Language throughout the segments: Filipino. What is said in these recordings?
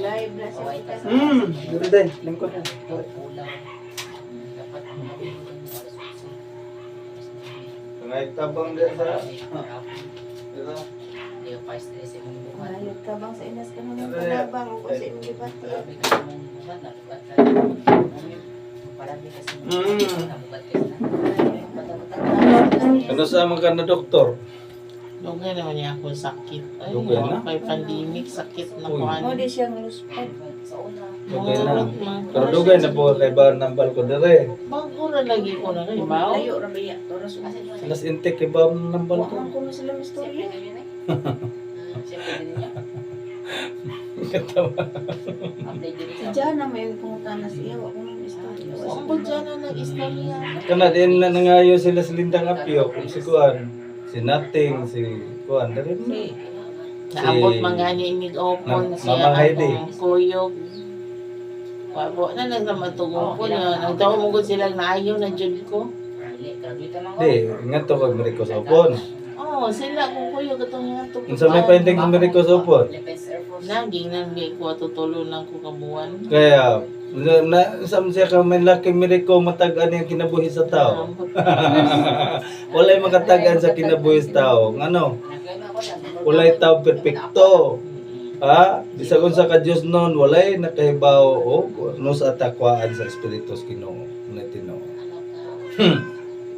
Live na siya. Ganda eh. Lingkod na. Tangay tabang din sa... Diba? Ayot ka bang sa inas ka naman panabang o sa imong gibati. Ano sa mga na doktor? Dugay naman niya ako sakit. Ay, Dugay na? kay pandemic, sakit na Uy. ko Mo ano. di siyang luspad. Okay na. Pero dugay na po kay ba nambal ko dire. Bago na lagi ko na kayo, bawo. Layo ra biya. Toras umas. Silas intake kay ba nambal ko. Wa ko sila mistorya. Si Jana may pungutana siya. Wa ko nang istorya. Ang budya na nag-istorya. Kana din na nangayo sila sa lindang apyo. Si Kuan. Si Nating. Si Kuan. Dari mo. Naabot mangani imig open siya Mama Heidi. akong kuyog. Wabo na lang sa matugong ko na. Nagtawa mo gud sila na ayaw na jud ko. Di. Ingat to kag Maricos Opon. Oo, sila kung kuyog atong nga to. Unsa may painting kag Maricos Opon? Naging nangyay ko tutulo lang ko kabuan. Kaya sam siya ka may laking Mirico matag-an yung kinabuhi sa tao. Walay makatagan sa kinabuhi sa tao. Ano? Walay tao perpekto. Ha? Bisag unsa ka Dios noon, walay nakahibaw o no sa atakwaan sa espiritus Ginoo na Tinoo.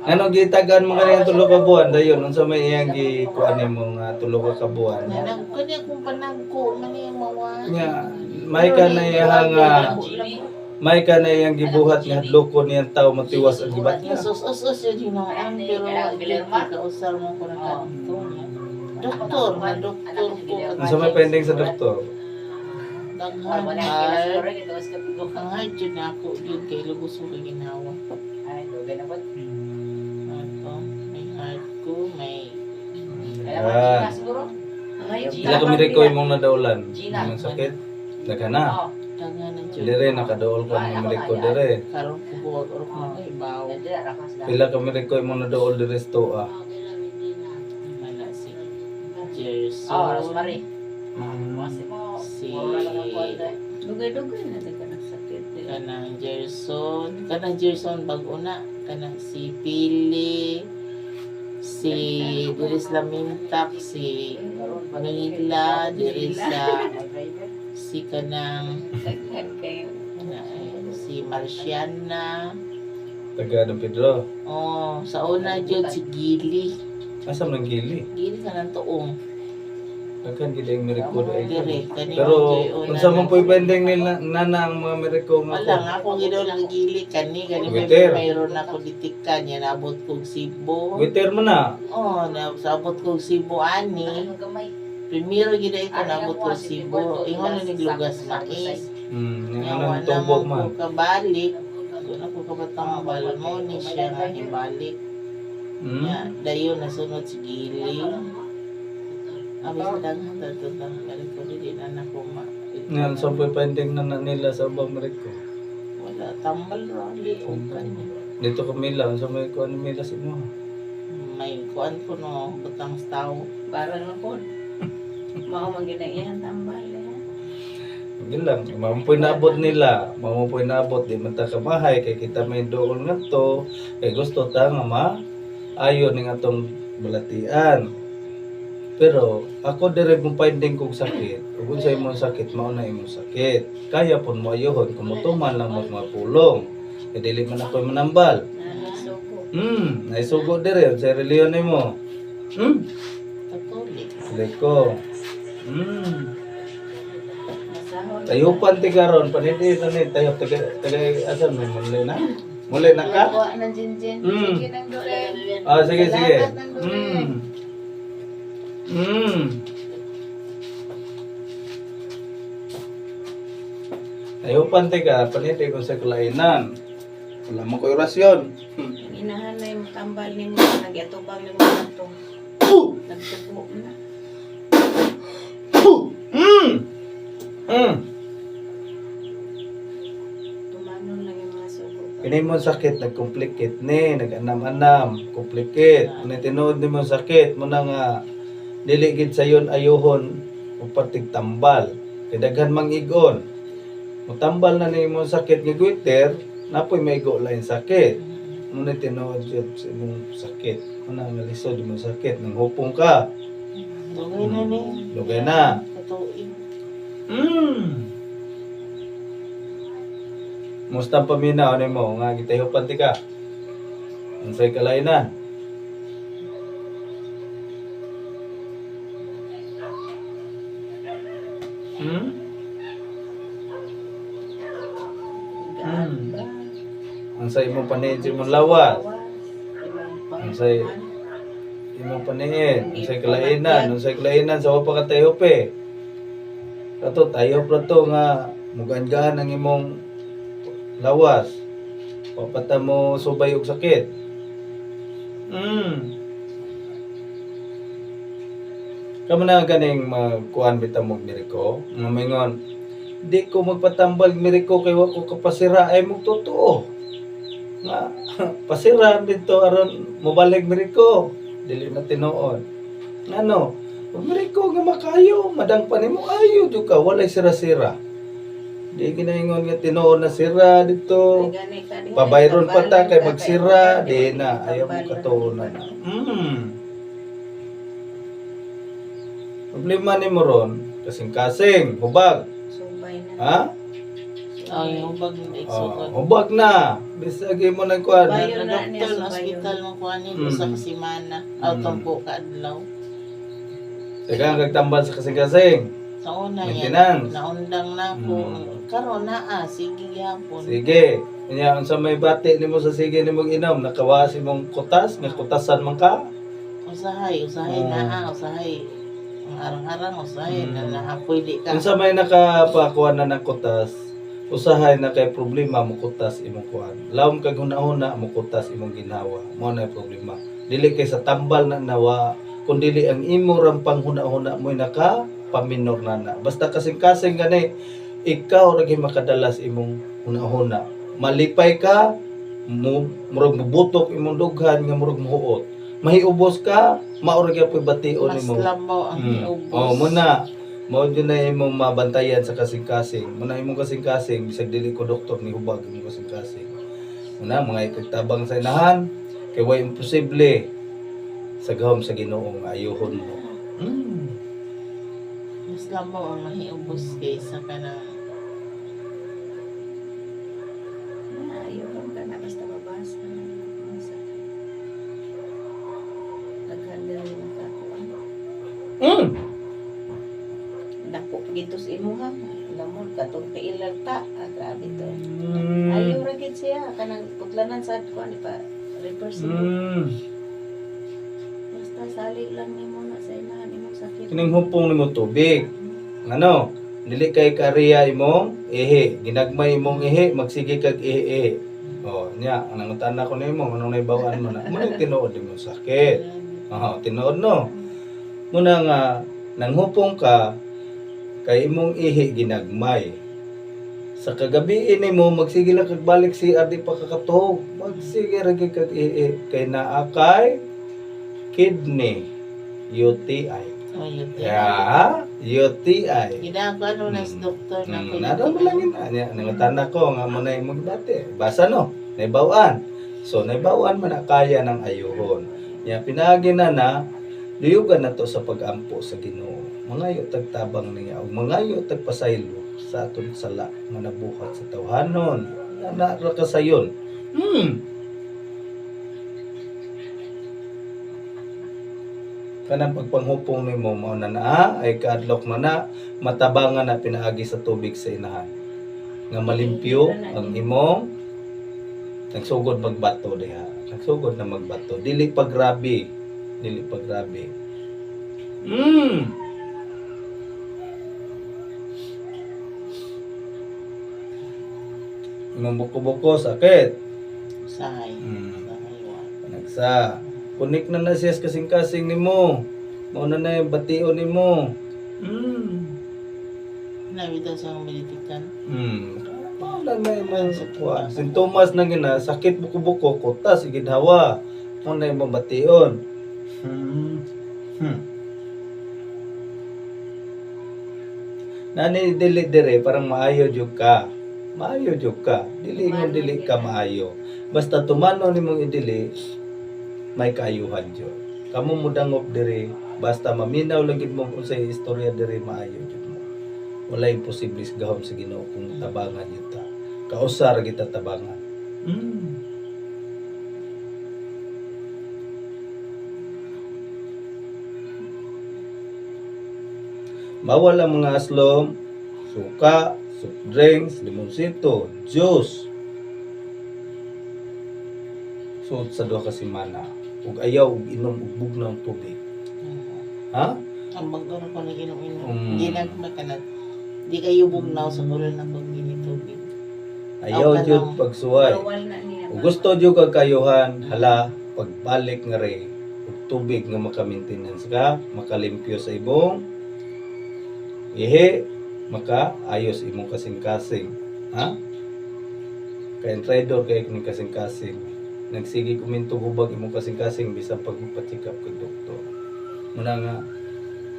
Ano gitagan mo kanang tulo ka buwan dayon unsa may iyang gikuan nimo nga tulo ka buwan? Nanag ko niya kung panagko man yung mawa. Nga may ka na iyang may ka na iyang gibuhat nga hadlokon niyang tao matiwas ang gibat niya. Sus yun hinaan pero kausar mo ko na kanto niya. Doktor ko. Unsa may pending sa doktor? Ang hard yun na ako yun kay lubos ko ginawa. Ito, may hard ko, may... Yan. Layo. Ila ka Mirico imong nadaulan. Imong sakit. Daga na. Tanga na dyan. Dire nakadaol ka ng Mirico dire. Karoon ko buwag orok mga ibaw. Pila ka Mirico imong nadaol dire sa toa. Wala si Gerson. Si... Dugay-dugay na daga nagsakit. Kanang Gerson bago na. Kanang si Pili. Si Diris Lamintak. Si Manila. Diris sa... Si kanang... Si Marciana. Taga ng Pedro. Oh, sa una jud si Gili. Asa man gili? Gili ka ng tuong. Daghan gid ang Mirico Dire, dire. kani Pero mo unsa man po'y pending nila nana ang mga Mirico nga. wala nga ako gidol ang gili kani may Witer. mayroon ako ditikan yan abot kog Cebu. Witer man na. Oh, naabot kog Cebu ani. Primero gid ito naabot kog Cebu. Ingon ni lugas mais. Yang Yawa anong tubog naman man. ko kabalik. Doon ako kabatang balon mo ni siya nga ibalik. Ya, dayon nasunod si Gili. Abi sa daghan tatutang balik ko di anak ko ma. Nga sa po'y pending na nila sa ubang Mirico. Wala tambal ra di okay. Dito Camila, unsa may kuan ni Mila sa mo? May kuan ko no butang sa tao. Para lang po. Mao man ginaihan tambal. Hindi lang, mamupoy naabot nila, mamupoy naabot, di man ta kamahay, kay kita may doon nga to, kay gusto ta nga ayon ning atong balatian. Pero ako dire kung finding kog sakit, ug unsa imong sakit mao na imong sakit. Kaya pon mo ayohon kung mutuman lang mo mapulong. Kay dili man ako manambal. Naisugo dire sa reliyon nimo. Katolik. Leko. Tayo pan ti karon, paniti ni tayo taga asa mo muli na? Muli na ka? Kuha ng jinjin. Sige nang dure. Ah sige sige. Salamat ng dure. Tayo pan ti ka, paniti ko sa kalainan. Wala mo ko orasyon. Inahan na yung tambal ni mo. Nagyatubang ni mo na to. Nagtubo na. Tumanon lang yung mga sugo. Kini mo sakit nag-complicate ni, nag-anam-anam, complicate. Kung tinuod ni mo sakit mo na nga dili gid sayon ayohon o patig tambal. kay daghan mang-igon. Mutambal na nimo sakit nga goiter, napoy maigo lain sakit. Muna tinuod jud sa imong sakit. Una nga lisod imong sakit nang hupong ka. Lugay na ni. Lugay na. Katuig. Musta ang paminaw ni mo nga gitayo panti ka? Unsay kalainan? Gaan ba? Unsay imong paniid sa imong lawas? Imong Unsay imong paniid? Unsay kalainan? Unsay kalainan sa wa pa katayo pe? Kato tayo pra to nga mugaan-gaan ang imong lawas. Papata mo subay og sakit. Kamu na ganing magkuan bitaw mo miriko. Mamingon, di ko magpatambal miriko kay wa ko kapasira ay mo totoo. Nga pasira dito aron mobalik miriko. Dili na tinuod. Ano? Pag miriko nga makayo, madang pa nimo ayo jud ka walay sira-sira. Di ginaingon nga tinuod na sira dito. Pabayron pa ta kay magsira, di na ayaw mo katuonan na. Problema ni mo ron, kasing-kasing, hubag. Subay na. Ha? Ay, hubag na iksugod. Hubag na. Bisagi mo na kuan. Bayo na niya Doktor sa ng hospital mo kuhanin Mm. sa kasimana. Autompo ka adlaw. Teka, ang kagtambal sa kasing-kasing. Sa una yan, Maintenance. naundang na ako. Karon na sige yapon. Sige. Kanya, unsa may bati nimo sa sige nimo inom, nakawasi mong kutas, nga kutasan man ka. Usahay na usahay. Ang arang-arang usahay na pwede ka. Unsa may nakapakuan na ng kutas, usahay na kay problema mo kutas imong kuan. Lawom kag hunahuna mo kutas imong ginhawa. Mo na problema. Dili kay sa tambal na nawa, kun dili ang imo ram panghuna-huna mo naka paminor na. Basta kasing-kasing gani ikaw ra gyud makadalas imong hunahuna. Malipay ka, murag mubutok imong dughan nga murag muhuot. Mahiubos ka, maura gyud po'y bation Mas nimo. lambaw ang iubos. Oh, muna. Mo yun na imong mabantayan sa kasing-kasing. Muna imong kasing-kasing, bisag dili ko doktor ni hubag imong kasing-kasing. Muna mga ikagtabang sa inahan, kay way imposible sa gahom sa Ginoo nga ayohon mo. Mas lambaw ang mahiubos kaysa ka na Ayaw lang ka na basta mabasa. Daghan diri makakuan. Dako gito sa imo ha. Lamon katong kailan ta. Grabe to. Ayaw ra gid siya kanang putlanan sa kuan pa. Reverse. Basta sali lang nimo na sa inahan imong sakit. Kining hupong nimo tubig. Ano? Dili kay kariya imong ihi. Ginagmay imong ihi, magsige kag ihi. Oh, nya, anong tanda ko nimo, anong naibawaan mo na. Muna tinuod imong sakit. Tinuod no. Muna nga nanghupong ka kay imong ihi ginagmay. Sa kagabi nimo magsige lang kag balik si di pa kakatuhog. Magsige ra gyud kag ihi kay naa kay kidney UTI. Ya, UTI. Ginagawa no na sa doktor na Nada mo lang yun. Nangatanda ko nga mo na yung magbate. Basa no, naibawaan. So, naibawaan man na kaya ng ayuhon. Yan, pinagi na liyugan na to sa pag-ampo sa Ginoo. Mangayo tagtabang niya, o mangayo tagpasaylo sa aton sala nga nabuhat sa tawhanon. Nara ka sayon. Kanang pagpanghupong nimo mao na ay kaadlok na matabangan na pinaagi sa tubig sa inahan. Nga malimpyo ang imong nagsugod magbato diha. Nagsugod na magbato. Dili pa grabe. Dili pa grabe. Imong buko-buko sakit. Usahay. Panagsa. Kunik na siya kasing-kasing nimo. Mao na yung bation nimo. Nabitaw sa meditikan. Wala na yung kuwan. Sintomas na gina, sakit buko-buko, kutas, igidhawa. Mao na yung bation. Nani dili dire parang maayo jud ka. Maayo jud ka. Dili mo dili ka maayo. Basta tumano nimong idili may kaayuhan jud. Kamo mo dangop dire basta maminaw lang gid mo unsay istorya dire maayo jud mo. Wala imposible gahom sa Ginoo kung tabangan jud ta. Kausar kita tabangan. Bawal ang mga aslom, suka, soft drinks, limonsito, juice. Suot sa duha ka semana. Ug ayaw ug inom og bugnaw ng tubig. Ha? Ang bagong ko nag inom-inom. Hindi na makanat. Di kayo bugnaw sa kulay na pag-init tubig. Ayaw jud pagsuway. Bawal na niya. Ug gusto jud kag kayuhan, hala pagbalik nga re ug tubig nga maka-maintenance ka, makalimpyo sa ibong ihi, maka-ayos imong kasing-kasing. Ha? Kaya traidor kay kung kasing-kasing. Nagsigi kuminto gubag imong kasing-kasing bisan pagpacheck up kag doktor. Muna nga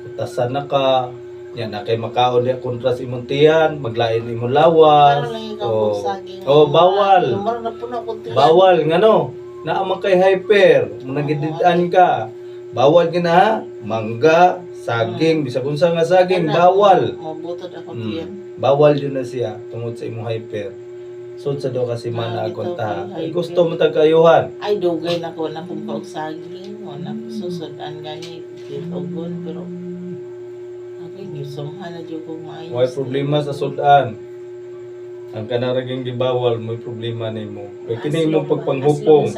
utasan na ka, yan na kay makaon di kontra sa imong tiyan, maglain imong lawas. Para lang ikaw saging. Bawal. Lumar na po na ko tiyan. Bawal ngano? Naa man kay hyper, munagididaan ka. Bawal gina ha? Mangga, saging, bisag unsa nga saging, bawal. Mabutod ako tiyan. Bawal yun na siya tungod sa imong hyper. Sud sa do kasi mana dito agonta. kay hyper. Gusto mo tagkayuhan. Ay, dugay na ko na kung saging. Wala ko susudan gani. Titogon, pero okay, gisumhan na dyan kong maayos. May problema sa sudan. Ang kanaraging gibawal, may problema nimo. Kay kini mo pagpanghupong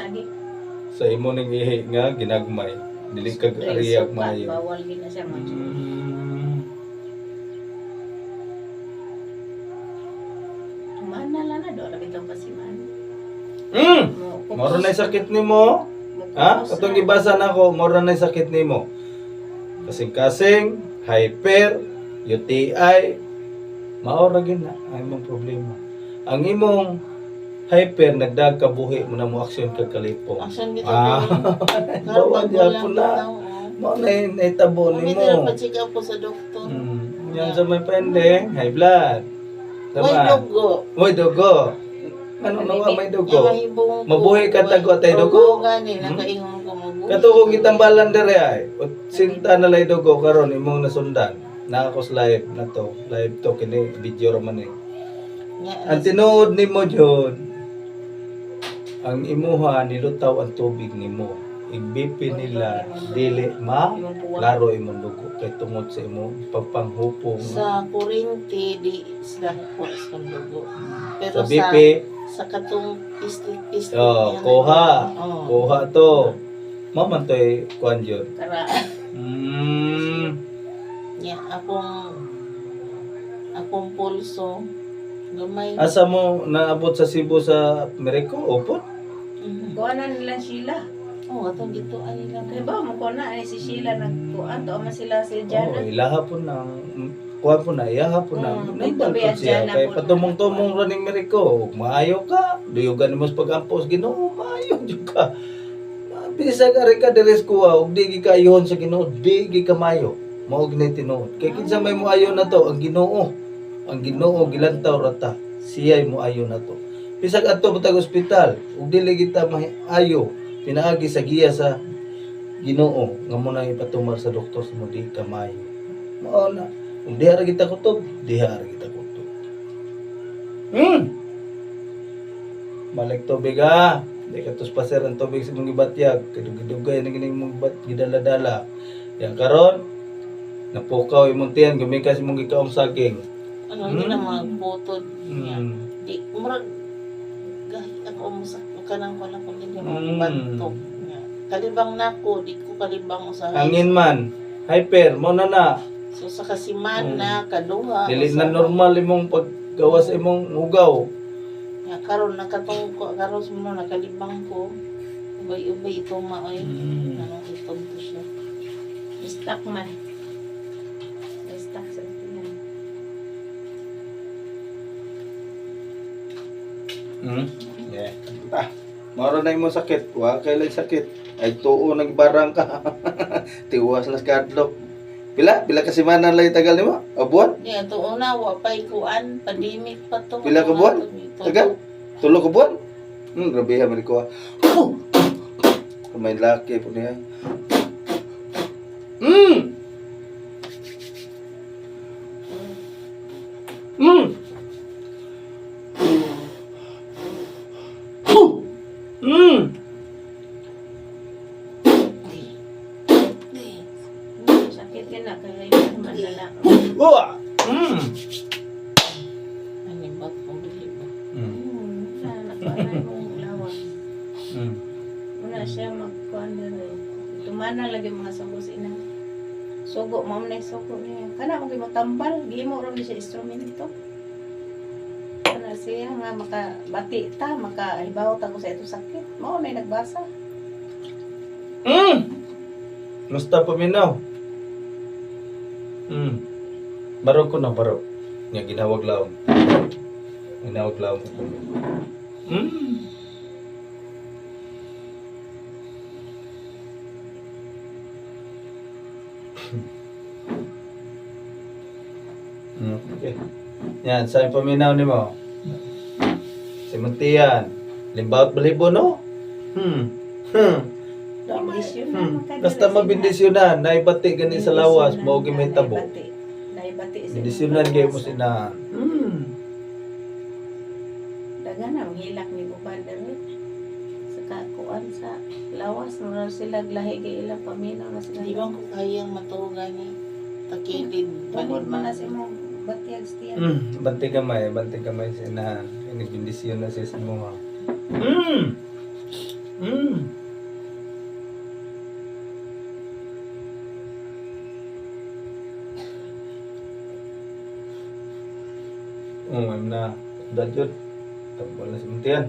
sa imo ning ihi nga ginagmay. Dili kag ariyag maayo. Bawal din na siya man. Mana lang na do ra bitaw pasiman. Moro na sakit nimo. Ha? Katong gibasa nako, moro na sakit nimo. Kasing-kasing, hyper, UTI, maora gina ang imong problema. Ang imong hyper nagdag ka buhi mo na mo aksyon kag kalipong. Action dito. Bawal gyapon na. Mao na itabo Kami nimo. nila pa-check up po sa doktor. Yan sa may pending, high blood. May dugo. May dugo. Ano nawa may dugo? Mahibong ko. Mabuhi ka tago atay Dugo dugo. gani, nakaingon ko mabuhi. Katong itambalan dere ay. Sinta na lay dugo karon imong nasundan. Nakakos live na to. Live to kini video ra man eh. Ang tinuod nimo jud ang imuha nilutaw ang tubig nimo. Ibp nila dili laro imong dugo kay tungod sa imong pagpanghupong sa kurinti di sila po sa dugo. Pero sa BP. Sa katong pistik Kuha. Kuha to. Maman to'y kuhan yun. Karaan. Akong pulso gamay. Asa mo naabot sa Cebu sa Miracle? Opot? Kuhanan nila Sheila. Atong dito ay lang. Kaya ba, mukha na ay si Sheila nagkuhan. Doon man sila si Oo, Jana. ilaha po na. Kuha po na, iyaha po na. Nambal po siya. Kaya patumong-tumong running Miracle. Maayo ka. Duyugan mo sa pag-ampos. Ginoo, maayo ka. Bisa ka rin ka deres kuha. Huwag di ka ayuhon sa Ginoo. Di ka mayo. Maog na tinuod. Kaya kinsa may mo ayo na to. Ang Ginoo. Ang Ginoo gilantaw rata. Siya'y mo ayo na to. Bisag ato butag ospital. Ug dili kita maayo. Pinaagi sa giya sa Ginoo nga mo nang ipatumar sa doktor sa mo di ka maayo. Mao na. Kung diha ra kita kutob, diha ra kita kutob. Balik tubig ha. Di ka tos paser ang tubig sa mong ibatyag. Kadugay na gining mong gidala-dala. Yan karon napukaw imong tiyan gumikas imong gikaong saging. Hindi na magputod niya. Di, murag, gahit ako umusak, kanang ko lang kung hindi magbantok niya. Kalibang na ko, di ko kalibang usahay. Angin man, hyper, mo na na. So sa kasiman na, kaduha. Dili na normal imong paggawa sa imong hugaw. Ya, karon nakatong ko, karon mo nakalibang ko. Ubay-ubay ito maoy. Anong itong to siya. Stuck man. Stuck sa tiyan. Yeah. Maro na imong sakit, wa kay lang sakit. Ay tuo nagbarang ka. Tiwas na kadlok. Pila ka semana lang tagal nimo? O buwan? Di ato una wa pay kuan, pandemic pa to. Pila ka buwan? Taga? Tulo ka buwan? Grabe ha, Mariko. Kamay laki po niya. Mm! Mm! Mm! Sakit din na kaya yung mandala. Uwa! Mm! Ani ba kung dili ba? Nakuanay mong lawas. Mm. Una siya magkuhan na rin. Tumana lagi mga sugo sa ina. Sugo, ma'am na yung sugo niya. Kana mo mo tambal, gimo rin siya instrumento. Kana siya nga makabati ta, makahibaw ta ko sa ito sakit. Mao na yung nagbasa. Mm! Musta paminaw? Baro ko na, baro. Nga ginawag laom. Ginawag laom. Okay. Yan, saan paminaw ni mo? Simuntiyan. Limbaut balibo, no? Bendisyon na makadala Basta sila. mabindisyonan, naibati gani sa lawas, maugi may tabo. Naibati sila. Bindisyonan kayo mo sina. Dagan na, hilak ni Bubad rin. Sa kakuan sa lawas, mura sila lahi kay ilang paminaw na sila. Di ba ko kayang matugan ni takilid Tungod man na si balon. mo, batiag stiyan. Banti kamay sina. Inibindisyon na siya sa mga. I'm na. Dad yun. Tapos na simuntiyan.